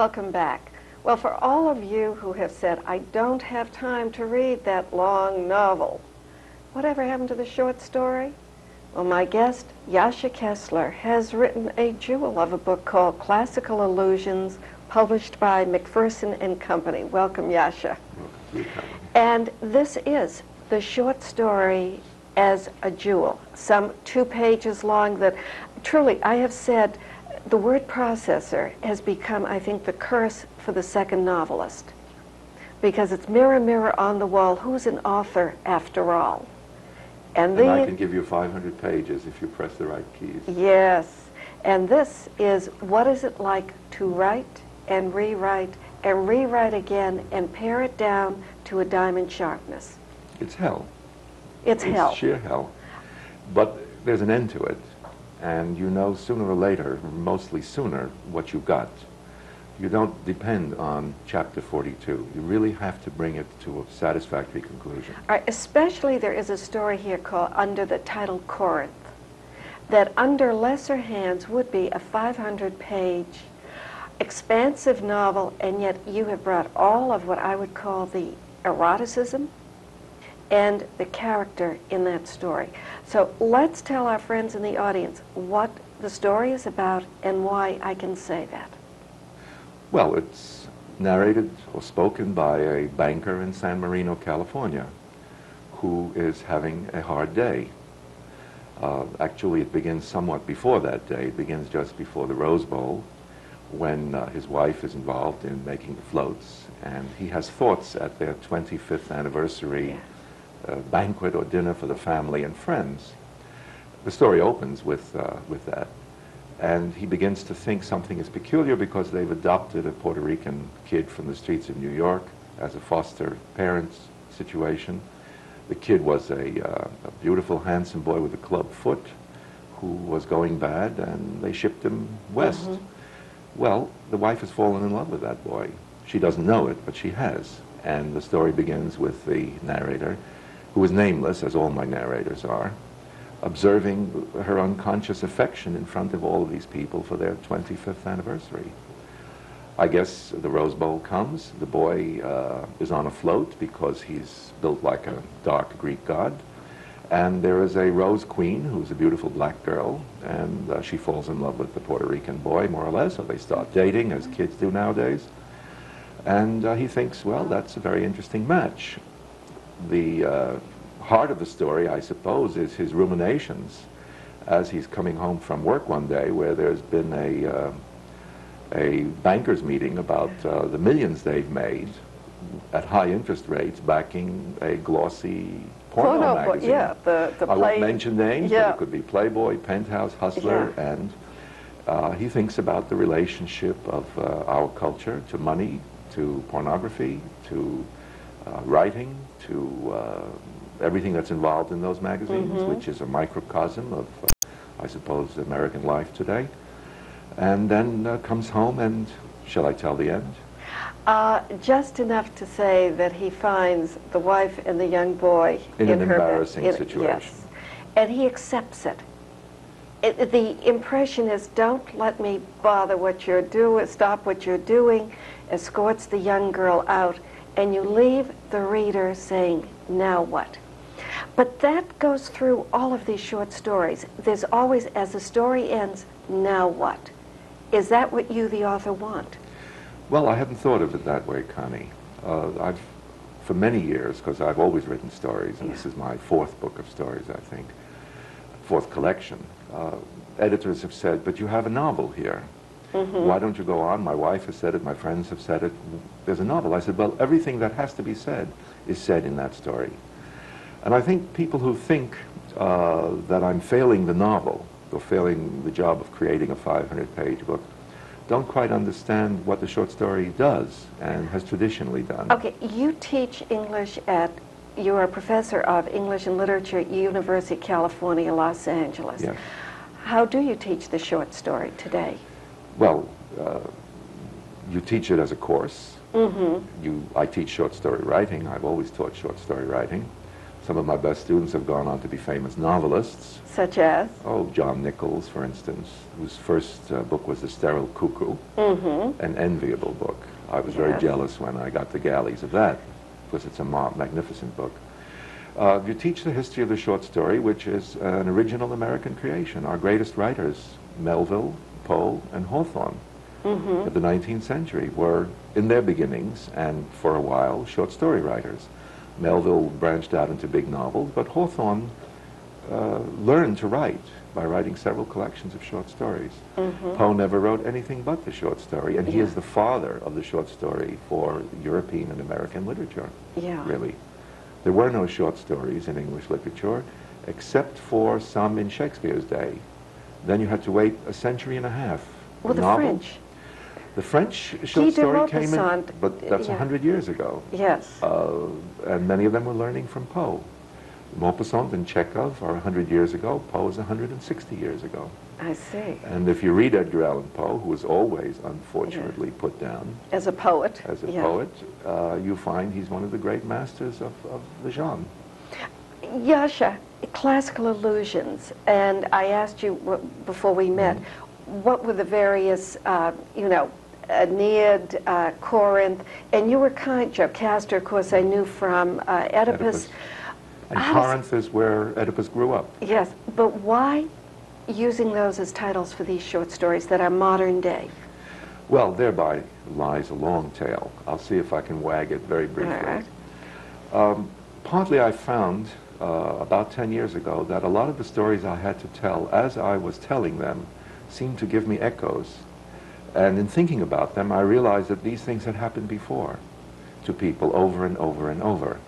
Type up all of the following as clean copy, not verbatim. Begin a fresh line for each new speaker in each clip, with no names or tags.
Welcome back. Well, for all of you who have said, I don't have time to read that long novel, whatever happened to the short story? Well, my guest, Jascha Kessler, has written a jewel of a book called Classical Illusions, published by McPherson and Company. Welcome, Jascha. And this is the short story as a jewel, some 2 pages long that truly, I have said, the word processor has become, I think, the curse for the second novelist, because it's mirror, mirror on the wall, who's an author after all?
And I can give you 500 pages if you press the right keys.
Yes, and this is, what is it like to write and rewrite again and pare it down to a diamond sharpness?
It's hell.
It's hell.
Sheer hell. But there's an end to it. And you know sooner or later, mostly sooner, what you've got. You don't depend on chapter 42. You really have to bring it to a satisfactory conclusion.
All right, especially there is a story here called under the title Corinth, that under lesser hands would be a 500-page expansive novel, and yet you have brought all of what I would call the eroticism and the character in that story. So let's tell our friends in the audience what the story is about and why I can say that.
Well, it's narrated or spoken by a banker in San Marino, California, who is having a hard day. Actually, it begins somewhat before that day. It begins just before the Rose Bowl, when his wife is involved in making the floats, and he has thoughts at their 25th anniversary banquet or dinner for the family and friends. The story opens with that, and he begins to think something is peculiar because they've adopted a Puerto Rican kid from the streets of New York as a foster parent situation. The kid was a beautiful, handsome boy with a club foot who was going bad, and they shipped him west. Well, the wife has fallen in love with that boy. She doesn't know it, but she has. And the story begins with the narrator, who is nameless, as all my narrators are, observing her unconscious affection in front of all of these people for their 25th anniversary. I guess the Rose Bowl comes. The boy is on a float because he's built like a dark Greek god. And there is a Rose Queen, who's a beautiful black girl, and she falls in love with the Puerto Rican boy, more or less, or they start dating, as kids do nowadays. And he thinks, well, that's a very interesting match. The heart of the story, I suppose, is his ruminations as he's coming home from work one day, where there's been a bankers meeting about the millions they've made at high interest rates backing a glossy porno magazine.
Yeah, the
I won't mention names, but it could be Playboy, Penthouse, Hustler, and he thinks about the relationship of our culture to money, to pornography, to writing, to everything that's involved in those magazines, which is a microcosm of, I suppose, American life today. And then comes home and, shall I tell the end?
Just enough to say that he finds the wife and the young boy
in an embarrassing situation.
Yes, and he accepts it. The impression is, don't let me bother what you're doing, stop what you're doing, escorts the young girl out, and you leave the reader saying, now what? But that goes through all of these short stories. There's always, as the story ends, now what? Is that what you, the author, want?
Well, I hadn't thought of it that way, Connie. For many years, because I've always written stories, and this is my 4th book of stories, I think, 4th collection, editors have said, but you have a novel here. Why don't you go on? My wife has said it, my friends have said it. There's a novel. I said, well, everything that has to be said is said in that story. And I think people who think that I'm failing the novel, or failing the job of creating a 500-page book, don't quite understand what the short story does and has traditionally done.
Okay, you teach English you're a professor of English and Literature at University of California, Los Angeles.
Yes.
How do you teach the short story today?
Well, you teach it as a course. I teach short story writing. I've always taught short story writing. Some of my best students have gone on to be famous novelists.
Such as?
Oh, John Nichols, for instance, whose first book was The Sterile Cuckoo, an enviable book. I was very jealous when I got the galleys of that, because it's a magnificent book. You teach the history of the short story, which is an original American creation. Our greatest writers, Melville, Poe, and Hawthorne, of the 19th century, were, in their beginnings, and for a while, short story writers. Melville branched out into big novels, but Hawthorne learned to write by writing several collections of short stories. Poe never wrote anything but the short story, and he is the father of the short story for European and American literature, really. There were no short stories in English literature, except for some in Shakespeare's day. Then you had to wait a century and a half.
Well, the French.
The French short story came in, but that's 100 years ago.
Yes.
And many of them were learning from Poe. Maupassant and Chekhov are 100 years ago. Poe is 160 years ago.
I see.
And if you read Edgar Allan Poe, who was always, unfortunately, put down
as a poet,
you find he's one of the great masters of the genre.
Jascha, classical allusions, and I asked you before we met, what were the various, Aeneid, Corinth, and you were Jocasta, of course, I knew from Oedipus.
And Corinth is where Oedipus grew up.
Yes, but why using those as titles for these short stories that are modern day?
Well, thereby lies a long tale. I'll see if I can wag it very briefly. All right. Partly I found about 10 years ago that a lot of the stories I had to tell, as I was telling them, seemed to give me echoes. And in thinking about them, I realized that these things had happened before to people over and over and over.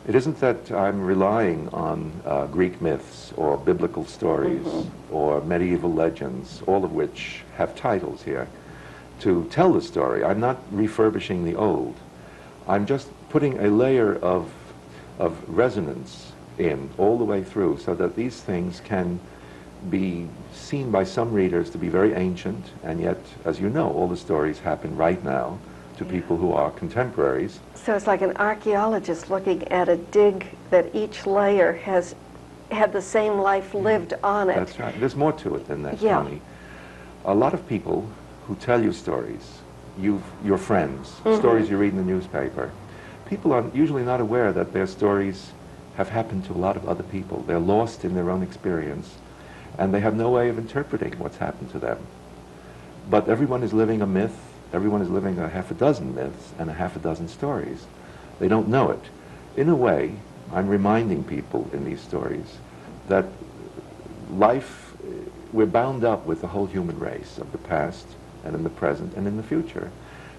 It isn't that I'm relying on Greek myths or biblical stories or medieval legends, all of which have titles here, to tell the story. I'm not refurbishing the old. I'm just putting a layer of resonance in all the way through so that these things can be seen by some readers to be very ancient, and yet, as you know, all the stories happen right now to people who are contemporaries.
So it's like an archaeologist looking at a dig that each layer has had the same life lived on it.
That's right. There's more to it than that, Connie. A lot of people who tell you stories, your friends, stories you read in the newspaper, people are usually not aware that their stories have happened to a lot of other people. They're lost in their own experience, and they have no way of interpreting what's happened to them. But everyone is living a myth. Everyone is living a half a dozen myths and a half a dozen stories. They don't know it. In a way, I'm reminding people in these stories that life, we're bound up with the whole human race of the past and in the present and in the future.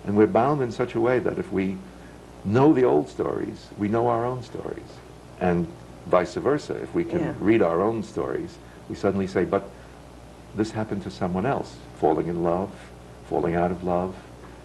And we're bound in such a way that if we know the old stories, we know our own stories. And vice versa, if we can read our own stories, we suddenly say, but this happened to someone else, falling in love, falling out of love,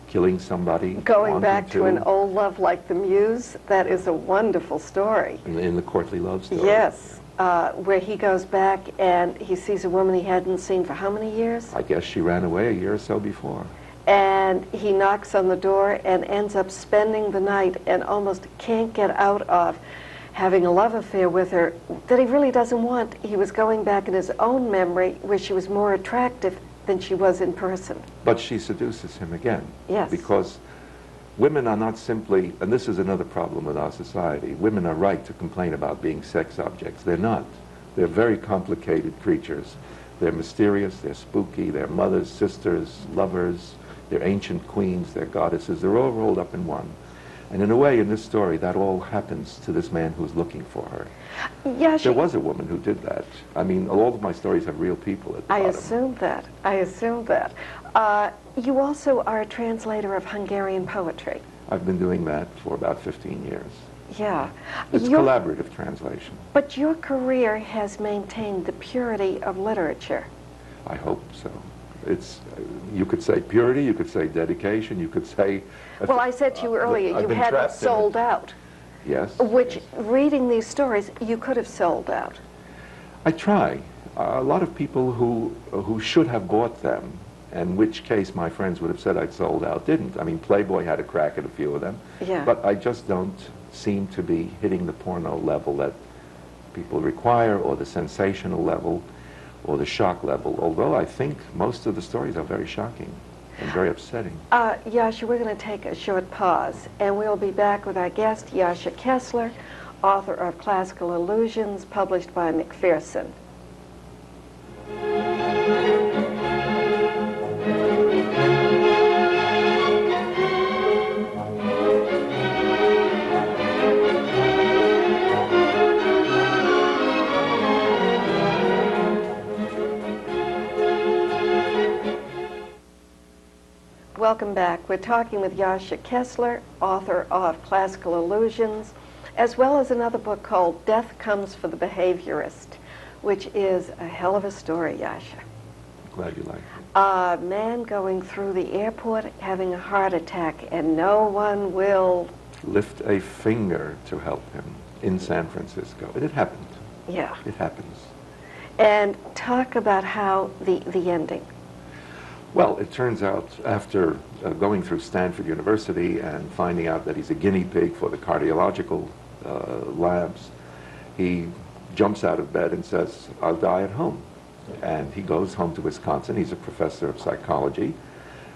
killing somebody.
Going back to an old love like the Muse, that is a wonderful story.
In the courtly love story.
Yes, where he goes back and he sees a woman he hadn't seen for how many years?
I guess she ran away a year or so before.
And he knocks on the door and ends up spending the night and almost can't get out of having a love affair with her that he really doesn't want. He was going back in his own memory where she was more attractive than she was in person.
But she seduces him again.
Yes.
Because women are not simply, and this is another problem with our society, women are right to complain about being sex objects. They're not. They're very complicated creatures. They're mysterious, they're spooky, they're mothers, sisters, lovers, they're ancient queens, they're goddesses. They're all rolled up in one. And in a way, in this story, that all happens to this man who's looking for her.
Yeah,
there was a woman who did that. I mean, all of my stories have real people at the bottom.
I assumed that. I assumed that. You also are a translator of Hungarian poetry.
I've been doing that for about 15 years.
Yeah.
It's collaborative translation.
But your career has maintained the purity of literature.
I hope so. It's, you could say purity, you could say dedication, you could say...
Well, I said to you earlier, you hadn't sold out.
Yes.
Which,
yes.
Reading these stories, you could have sold out.
I try. A lot of people who should have bought them, in which case my friends would have said I'd sold out, didn't. I mean, Playboy had a crack at a few of them.
Yeah.
But I just don't seem to be hitting the porno level that people require, or the sensational level, or the shock level, although I think most of the stories are very shocking and very upsetting.
Jascha, we're going to take a short pause, and we'll be back with our guest, Jascha Kessler, author of Classical Illusions, published by McPherson. Welcome back. We're talking with Jascha Kessler, author of Classical Illusions, as well as another book called Death Comes for the Behaviorist, which is a hell of a story, Jascha.
Glad you like it.
A man going through the airport having a heart attack, and no one will
lift a finger to help him in San Francisco. It happened.
Yeah.
It happens.
And talk about how the ending.
Well, it turns out after going through Stanford University and finding out that he's a guinea pig for the cardiological labs, he jumps out of bed and says, I'll die at home. And he goes home to Wisconsin. He's a professor of psychology,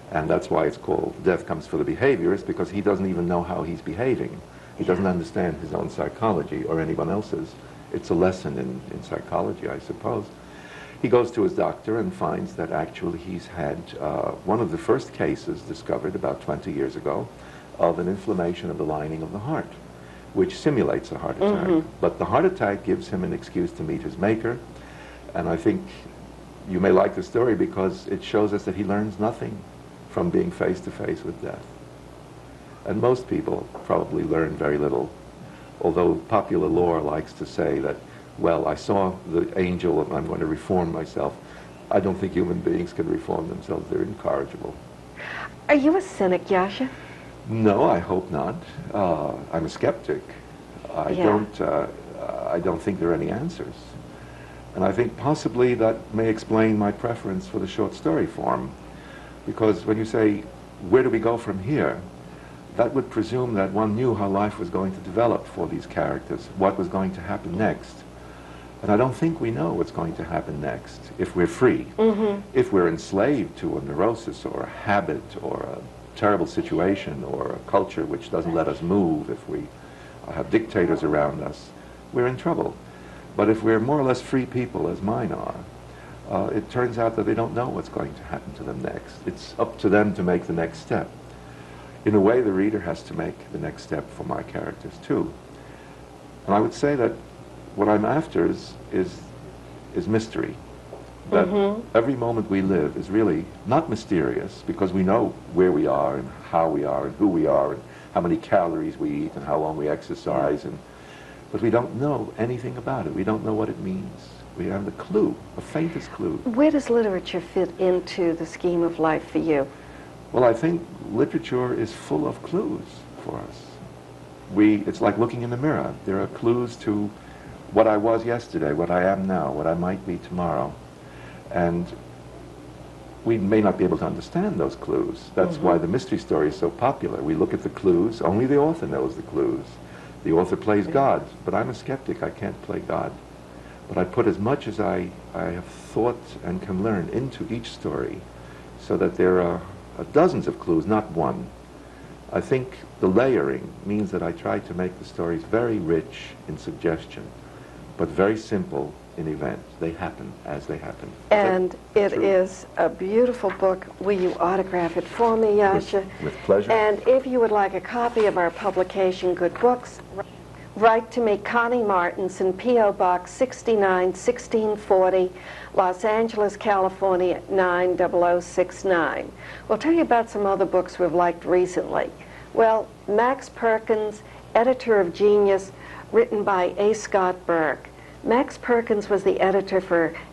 and that's why it's called Death Comes for the Behaviorist, because he doesn't even know how he's behaving. He doesn't understand his own psychology or anyone else's. It's a lesson in psychology, I suppose. He goes to his doctor and finds that actually he's had one of the first cases discovered about 20 years ago of an inflammation of the lining of the heart, which simulates a heart attack. Mm-hmm. But the heart attack gives him an excuse to meet his maker, and I think you may like the story because it shows us that he learns nothing from being face to face with death. And most people probably learn very little, although popular lore likes to say that, well, I saw the angel and I'm going to reform myself. I don't think human beings can reform themselves. They're incorrigible.
Are you a cynic, Jascha?
No, I hope not. I'm a skeptic. I don't think there are any answers. And I think possibly that may explain my preference for the short story form. Because when you say, where do we go from here? That would presume that one knew how life was going to develop for these characters, what was going to happen next. And I don't think we know what's going to happen next if we're free. Mm-hmm. If we're enslaved to a neurosis or a habit or a terrible situation or a culture which doesn't let us move, if we have dictators around us, we're in trouble. But if we're more or less free people, as mine are, it turns out that they don't know what's going to happen to them next. It's up to them to make the next step. In a way, the reader has to make the next step for my characters, too. And I would say that what I'm after is mystery. That every moment we live is really not mysterious, because we know where we are and how we are and who we are and how many calories we eat and how long we exercise, but we don't know anything about it. We don't know what it means. We have the clue, the faintest clue.
Where does literature fit into the scheme of life for you?
Well, I think literature is full of clues for us. It's like looking in the mirror. There are clues to what I was yesterday, what I am now, what I might be tomorrow. And we may not be able to understand those clues. That's why the mystery story is so popular. We look at the clues. Only the author knows the clues. The author plays God, but I'm a skeptic. I can't play God. But I put as much as I have thought and can learn into each story, so that there are dozens of clues, not one. I think the layering means that I try to make the stories very rich in suggestion, but very simple in event. They happen as they happen.
And it is a beautiful book. Will you autograph it for me, Jascha?
With pleasure.
And if you would like a copy of our publication, Good Books, write to me, Connie Martinson, P.O. Box 69, 1640, Los Angeles, California, 90069. We'll tell you about some other books we've liked recently. Well, Max Perkins, Editor of Genius, written by A. Scott Burke. Max Perkins was the editor for